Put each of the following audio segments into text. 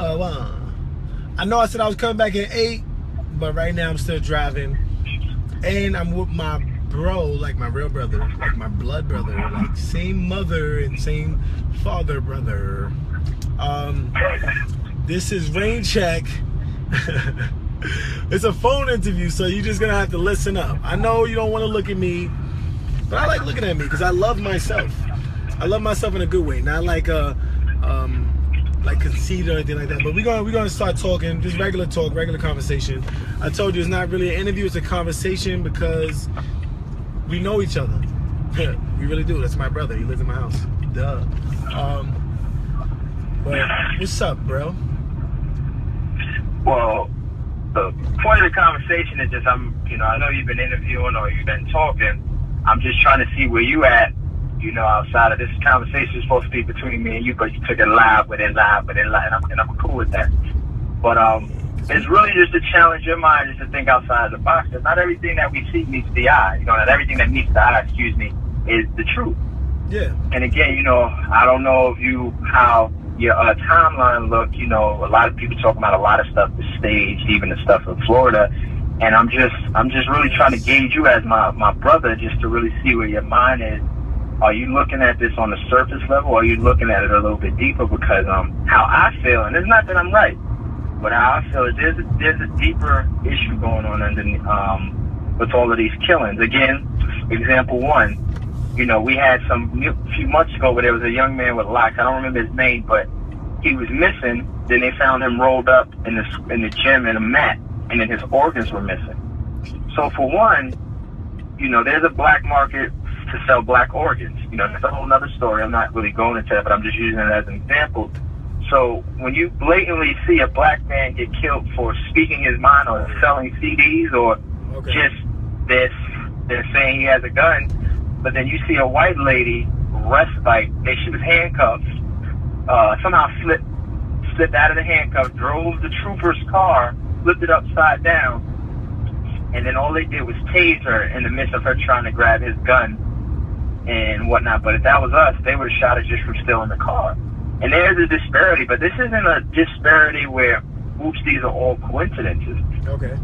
I know I said I was coming back at 8, but right now I'm still driving. And I'm with my bro, like my real brother, like my blood brother, like same mother and same father brother. This is Raincheck. It's a phone interview, so you're just gonna have to listen up. I know you don't want to look at me, but I like looking at me because I love myself. I love myself in a good way, not like conceit or anything like that. But we're gonna start talking, just regular talk, regular conversation. I told you it's not really an interview; it's a conversation because we know each other. We really do. That's my brother. He lives in my house. Duh. But what's up, bro? Well, the point of the conversation is just I know you've been interviewing or you've been talking. I'm just trying to see where you at, outside of this conversation is supposed to be between me and you, but you took it live, and I'm cool with that. But it's really just to challenge your mind, just to think outside the box. Because not everything that we see meets the eye. Not everything that meets the eye, is the truth. Yeah. And again, I don't know how your timeline look. A lot of people talking about a lot of stuff is staged, even the stuff in Florida. And I'm just really trying to gauge you as my brother, just to really see where your mind is. Are you looking at this on the surface level, or are you looking at it a little bit deeper? Because how I feel, and it's not that I'm right, but how I feel is there's a deeper issue going on underneath with all of these killings. Again, example one, we had a few months ago where there was a young man with locks. I don't remember his name, but he was missing. Then they found him rolled up in the gym in a mat, and then his organs were missing. So for one, there's a black market to sell black organs. That's a whole nother story. I'm not really going into that, but I'm just using it as an example. So when you blatantly see a black man get killed for speaking his mind or selling CDs, or just they're saying he has a gun, but then you see a white lady she was handcuffed, somehow slipped out of the handcuffs, drove the trooper's car, flipped it upside down, and then all they did was tase her in the midst of her trying to grab his gun and whatnot. But if that was us, they would have shot her just from stealing the car. And there's a disparity, but this isn't a disparity where, oops, these are all coincidences. Okay.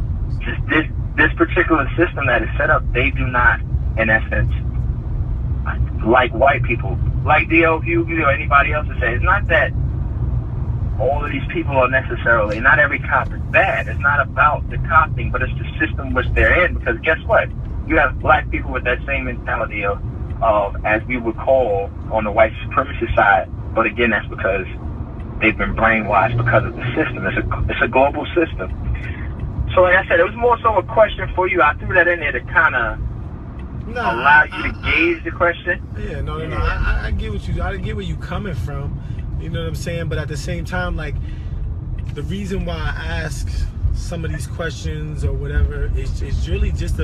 Just this particular system that is set up, they do not, in essence, like white people, like DLU or anybody else would say. It's not that all of these people are necessarily, not every cop is bad. It's not about the cop thing, but it's the system which they're in. Because guess what? You have black people with that same mentality of as we would call on the white supremacist side. But again, that's because they've been brainwashed because of the system. It's a global system. So like I said, it was more so a question for you. I threw that in there to kind of allow you to gauge the question. Yeah, no. I get I get where you coming from. You know what I'm saying? But at the same time, like, the reason why I ask some of these questions or whatever is really just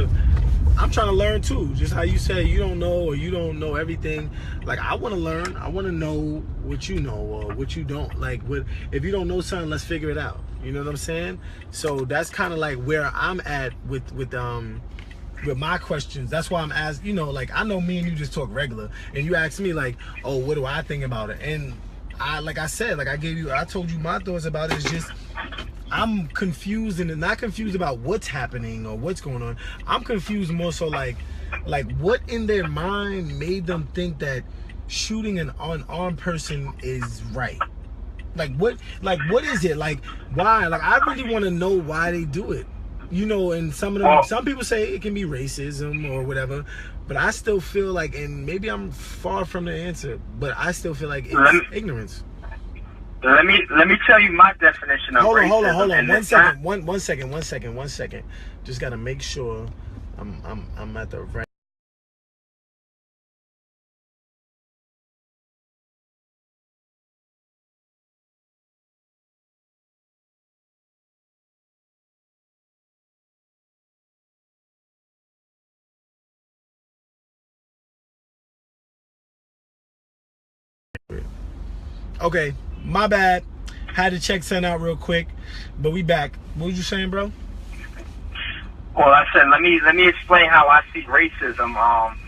I'm trying to learn too. Just how you say you don't know or you don't know everything. Like, I want to learn. I want to know what you know or what you don't. Like, if you don't know something, let's figure it out. You know what I'm saying? So that's kind of like where I'm at with my questions. That's why I'm asking. Like, I know me and you just talk regular, and you ask me like, oh, what do I think about it? And I told you my thoughts about it. It's just I'm confused, and not confused about what's happening or what's going on. I'm confused more so like what in their mind made them think that shooting an unarmed person is right. Like what is it? Like, why? Like, I really want to know why they do it. And some people say it can be racism or whatever, but I still feel like, and maybe I'm far from the answer, but I still feel like it's ignorance. Let me tell you my definition of racism. Hold on. One second. Just gotta make sure I'm at the right. Okay, my bad. Had to check something out real quick, but we back. What was you saying, bro? Well, I said let me explain how I see racism.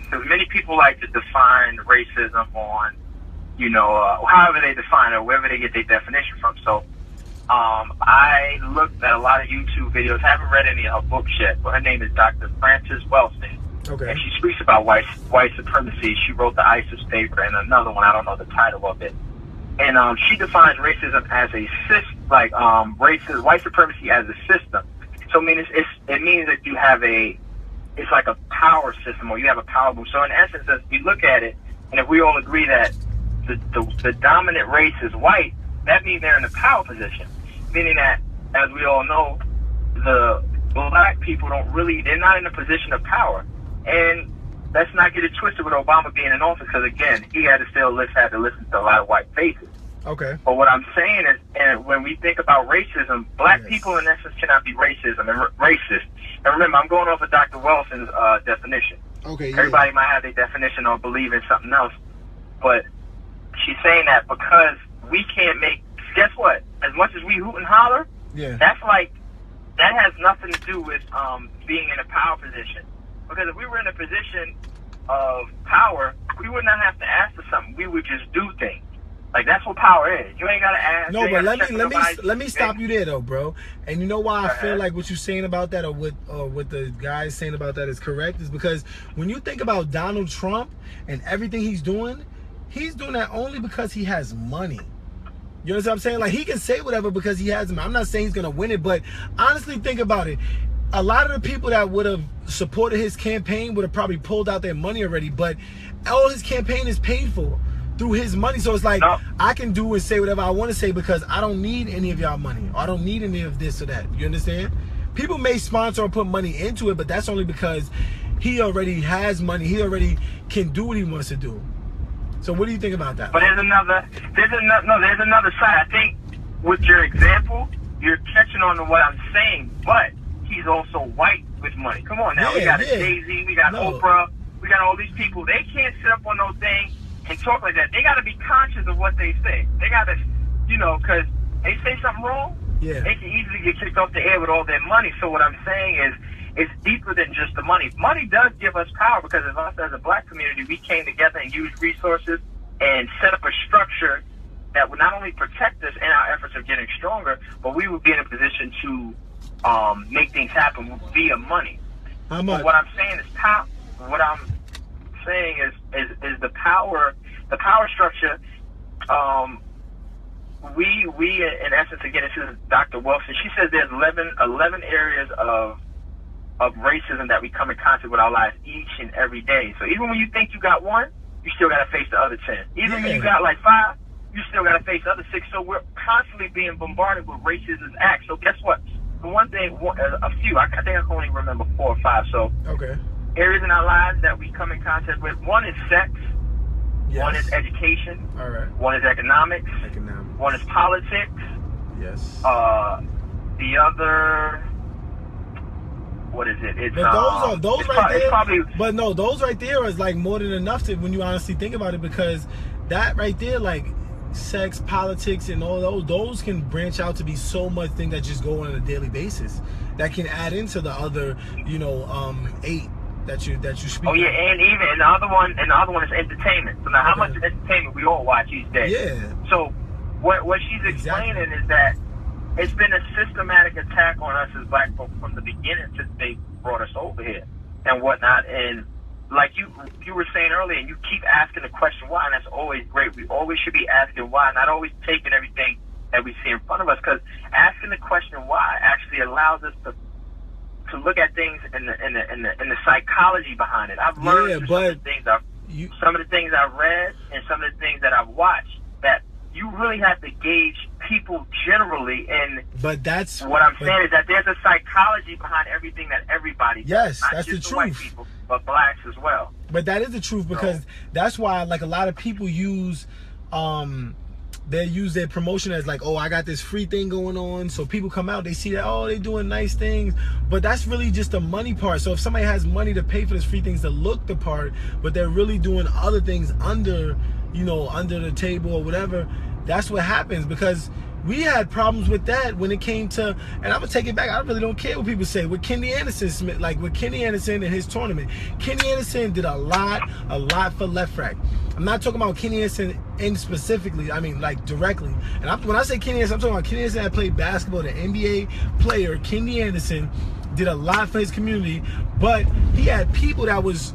Because many people like to define racism on, however they define it, or wherever they get their definition from. So I looked at a lot of YouTube videos. Haven't read any of her books yet, but her name is Dr. Frances Welsing. Okay. And she speaks about white supremacy. She wrote the ISIS paper and another one. I don't know the title of it. And she defines racism as a system, like white supremacy as a system. So I mean, it means that you have it's like a power system, or you have a power move. So in essence, as we look at it, and if we all agree that the dominant race is white, that means they're in a power position. Meaning that, as we all know, the black people they're not in a position of power. And let's not get it twisted with Obama being in office, because again, he had to listen to a lot of white faces. Okay. But what I'm saying is, and when we think about racism, black people in essence cannot be racist. And remember, I'm going off of Dr. Wilson's definition. Okay. Yeah. Everybody might have their definition or believe in something else, but she's saying that because we can't guess what? As much as we hoot and holler, that has nothing to do with being in a power position. Because if we were in a position of power, we would not have to ask for something. We would just do things. Like, that's what power is. You ain't gotta ask. No, but let me stop you there though, bro. And you know why I feel like what you're saying about that, or what the guy's saying about that is correct, is because when you think about Donald Trump and everything he's doing that only because he has money. You understand what I'm saying? Like, he can say whatever because he has money. I'm not saying he's gonna win it, but honestly, think about it. A lot of the people that would have supported his campaign would have probably pulled out their money already, but all his campaign is paid for through his money. So it's like, I can do and say whatever I want to say because I don't need any of y'all money, or I don't need any of this or that. You understand? People may sponsor or put money into it, but that's only because he already has money. He already can do what he wants to do. So what do you think about that? But there's another side. I think with your example, you're catching on to what I'm saying, but he's also white with money. Come on now. We got a Jay-Z, we got Oprah, we got all these people. They can't sit up on those things and talk like that. They got to be conscious of what they say. They got to, because they say something wrong, they can easily get kicked off the air with all their money. So what I'm saying is, it's deeper than just the money. Money does give us power, because of us as a black community, we came together and used resources and set up a structure that would not only protect us in our efforts of getting stronger, but we would be in a position to make things happen via money. How much? But what I'm saying is What I'm saying is the power structure. We in essence, again, this is Dr. Wilson. She says there's 11 areas of racism that we come in contact with our lives each and every day. So even when you think you got one, you still got to face the other 10. Even when you got like 5, you still got to face the other 6. So we're constantly being bombarded with racist acts. So guess what? The one thing, a few, I think I can only remember 4 or 5. So areas in our lives that we come in contact with. One is sex. Yes. One is education. All right. One is economics. One is politics. Yes. The other, what is it? It's those right there is like more than enough to, when you honestly think about it, because that right there, like sex, politics, and all those can branch out to be so much thing that just go on a daily basis that can add into the other, 8 that you speak. Oh yeah, and the other one is entertainment. So now, how much entertainment we all watch each day? Yeah. So what she's explaining is that it's been a systematic attack on us as black folks from the beginning since they brought us over here and whatnot. And like you were saying earlier, and you keep asking the question why, and that's always great. We always should be asking why, not always taking everything that we see in front of us, because asking the question why actually allows us to look at things in the psychology behind it. I've learned some of the things I've read and some of the things that I've watched, that you really have to gauge people generally. But that's what I'm saying is that there's a psychology behind everything that everybody does. Yes, not that's just the truth. White people, but blacks as well. But that is the truth, because that's why, like, a lot of people use they use their promotion as like, oh, I got this free thing going on. So people come out, they see that, oh, they doing nice things. But that's really just the money part. So if somebody has money to pay for this free things to look the part, but they're really doing other things under the table or whatever, that's what happens. Because we had problems with that when it came to, and I'm gonna take it back. I really don't care what people say. With Kenny Anderson, like with Kenny Anderson and his tournament, Kenny Anderson did a lot for Left Rack. I'm not talking about Kenny Anderson specifically. I mean, like directly. And when I say Kenny Anderson, I'm talking about Kenny Anderson that played basketball, the NBA player. Kenny Anderson did a lot for his community, but he had people that was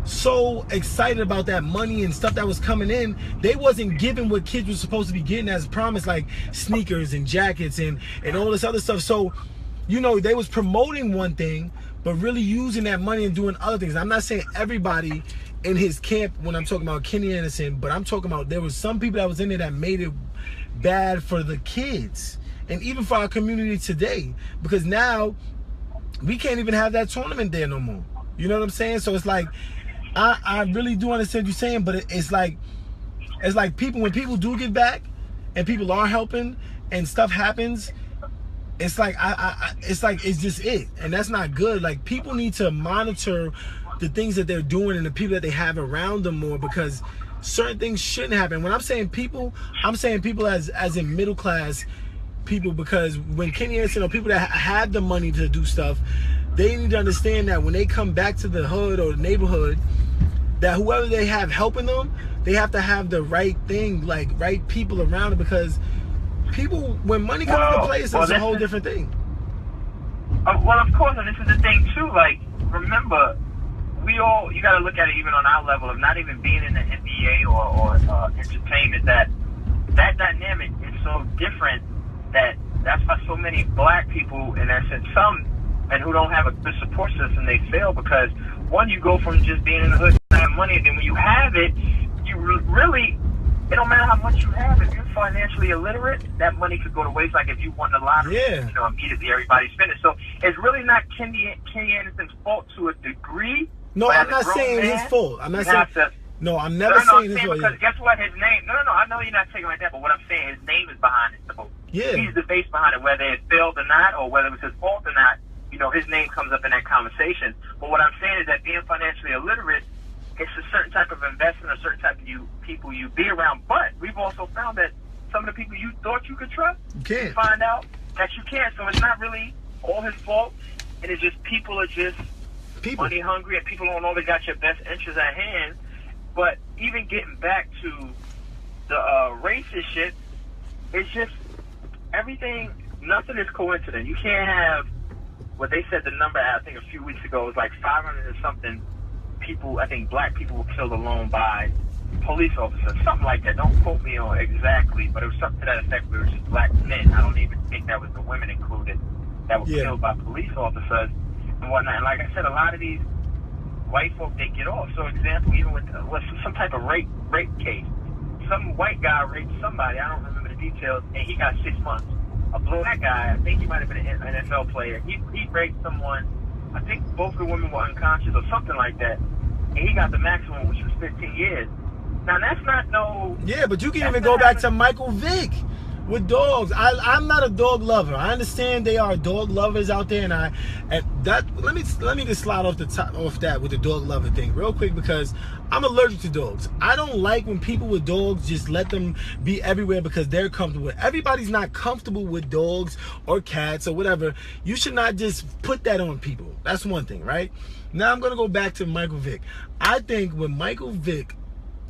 so excited about that money and stuff that was coming in, they wasn't giving what kids were supposed to be getting as promised, like sneakers and jackets and all this other stuff. So, you know, they was promoting one thing, but really using that money and doing other things. I'm not saying everybody in his camp when I'm talking about Kenny Anderson, but I'm talking about there was some people that was in there that made it bad for the kids and even for our community today, because now we can't even have that tournament there no more. You know what I'm saying? So it's like, I really do understand what you're saying, but it's like people, when people do give back and people are helping and stuff happens, it's like it's just it, and that's not good. Like, people need to monitor the things that they're doing and the people that they have around them more, because certain things shouldn't happen. When I'm saying people, I'm saying people as in middle class people, because when Kenny Anderson or people that have the money to do stuff, they need to understand that when they come back to the hood or the neighborhood, that whoever they have helping them, they have to have the right thing, like right people around them, because people, when money comes into play, it's a whole different thing. Well, of course, and this is the thing too. Like, remember, you got to look at it even on our level of not even being in the NBA or entertainment. That dynamic is so different that's why so many black people, in that sense, some and who don't have a good support system, they fail because one, you go from just being in the hood and have money, and then when you have it, you really, it don't matter how much you have. If you're financially illiterate, that money could go to waste. Like if you won the lottery, you know, immediately everybody spend it. So it's really not Kenny Anderson's fault to a degree. No, I'm not saying his fault. I'm not saying. No, I'm never saying his fault. Because guess what? His name. No. I know you're not taking it like that, but what I'm saying, his name is behind it. So he's the face behind it, whether it failed or not, or whether it was his fault or not. You know, his name comes up in that conversation. But what I'm saying is that being financially illiterate, it's a certain type of investment, a certain type of people you be around. But we've also found that some of the people you thought you could trust, you find out that you can't. So it's not really all his fault. And it's just people are just money hungry, and people don't always got your best interests at hand. But even getting back to the racist shit, it's just everything, nothing is coincident. You can't have what they said the number, I think a few weeks ago, was like 500 and something people, I think black people were killed alone by police officers, something like that. Don't quote me on exactly, but it was something to that effect where it was just black men. I don't even think that was the women included that were killed by police officers and whatnot. And like I said, a lot of these white folk, they get off. So example, even with some type of rape case, some white guy raped somebody, I don't remember the details, and he got 6 months. A black guy, I think he might have been an NFL player, he raped someone, I think both the women were unconscious or something like that, and he got the maximum, which was 15 years. Now that's not no... Yeah, but you can even go back to Michael Vick with dogs. I'm not a dog lover. I understand they are dog lovers out there, and that let me just slide off that with the dog lover thing real quick, because I'm allergic to dogs. I don't like when people with dogs just let them be everywhere because they're comfortable. Everybody's not comfortable with dogs or cats or whatever. You should not just put that on people. That's one thing, right? Now I'm gonna go back to Michael Vick. I think with Michael Vick,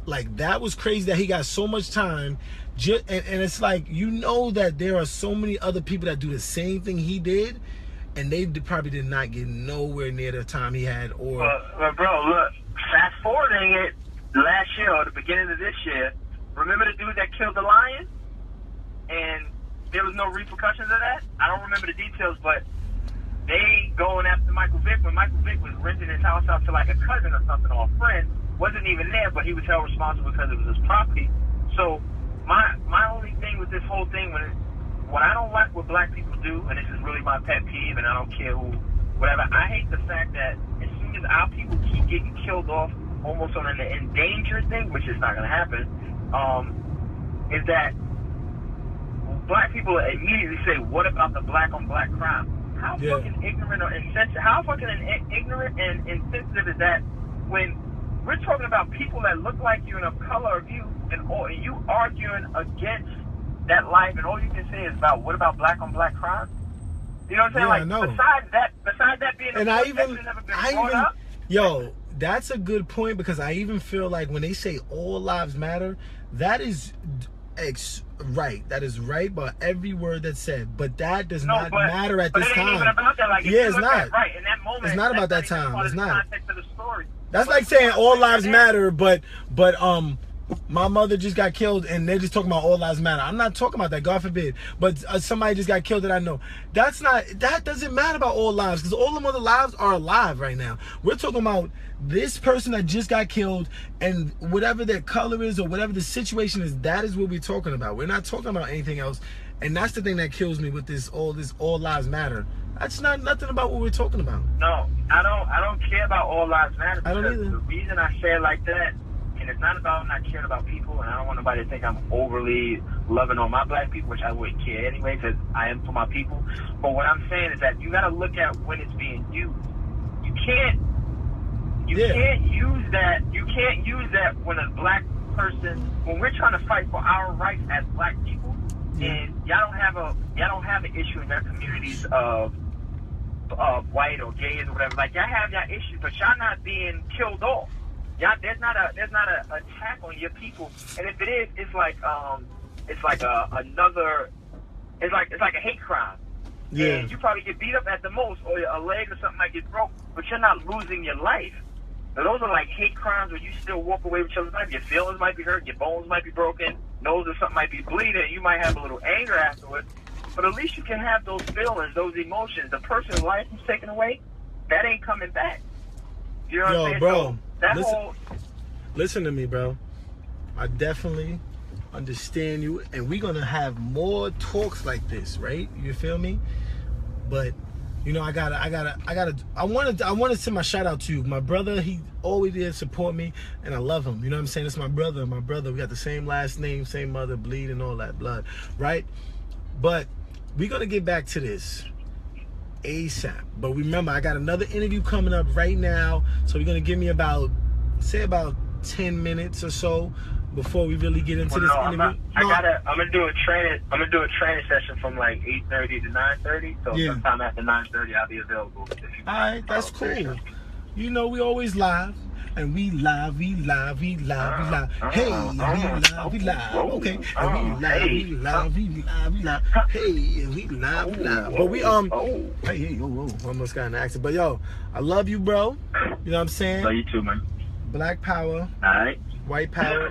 like, that was crazy that he got so much time. And it's like, you know that there are so many other people that do the same thing he did, and they probably did not get nowhere near the time he had. Or well, bro, look, fast forwarding it last year or the beginning of this year, remember the dude that killed the lion? And there was no repercussions of that? I don't remember the details, but they going after Michael Vick when Michael Vick was renting his house out to like a cousin or something, or a friend. Wasn't even there, but he was held responsible because it was his property. So my only thing with this whole thing, what I don't like what black people do, and this is really my pet peeve, and I don't care who, whatever, I hate the fact that as soon as our people keep getting killed off almost on an endangered thing, which is not going to happen, is that black people immediately say, what about the black on black crime? How fucking ignorant or insensitive, how fucking ignorant and insensitive is that when we're talking about people that look like you and of color of you, and you arguing against that life, and all you can say is about what about black on black crime? You know what I'm saying? Yeah, like, I know. Besides that being a And point that should never been brought up. Yo, that's a good point, because I even feel like when they say all lives matter, that is right. That is right about every word that's said. But that does not matter at this time. time. Even about that. Like, yeah, it's not. Right in that moment, it's not about that time. It's not. Context of the story. That's like saying all lives matter, but my mother just got killed and they're just talking about all lives matter. I'm not talking about that, God forbid. But somebody just got killed that I know. That doesn't matter about all lives, because all the other lives are alive right now. We're talking about this person that just got killed, and whatever their color is or whatever the situation is, that is what we're talking about. We're not talking about anything else. And that's the thing that kills me with this all lives matter. That's not nothing about what we're talking about. No, I don't care about all lives matter. I don't either. The reason I say it like that, and it's not about not caring about people, and I don't want nobody to think I'm overly loving on my black people, which I wouldn't care anyway, because I am for my people. But what I'm saying is that you got to look at when it's being used. You can't use that. You can't use that when a black person, when we're trying to fight for our rights as black people, and y'all don't have an issue in their communities of white or gays or whatever. Like, y'all have y'all issues, but y'all not being killed off. Y'all, there's not a attack on your people, and if it is, it's like a hate crime. Yeah. And you probably get beat up at the most, or a leg or something might get broke, but you're not losing your life. Now, those are like hate crimes where you still walk away with your life. Your feelings might be hurt, your bones might be broken, nose or something might be bleeding, and you might have a little anger afterwards. But at least you can have those feelings, those emotions. The person's life is taken away, that ain't coming back. You know what I'm saying? Bro, So listen to me, bro. I definitely understand you, and we're gonna have more talks like this, right? You feel me? But you know, I want to send my shout out to you. My brother, he always did support me, and I love him. You know what I'm saying? It's my brother. We got the same last name, same mother, bleed and all that blood, right? But we're gonna get back to this ASAP. But remember, I got another interview coming up right now, so we're gonna give me about 10 minutes or so before we really get into this interview. I'm gonna do a training session from like 8:30 to 9:30. So sometime after 9:30, I'll be available. All right, that's cool. You know, we always live. And we live. Hey, we live. Okay. And we live. Hey, we live. But we hey, almost got an accident. But yo, I love you, bro. You know what I'm saying? Love you too, man. Black power. All right. White power.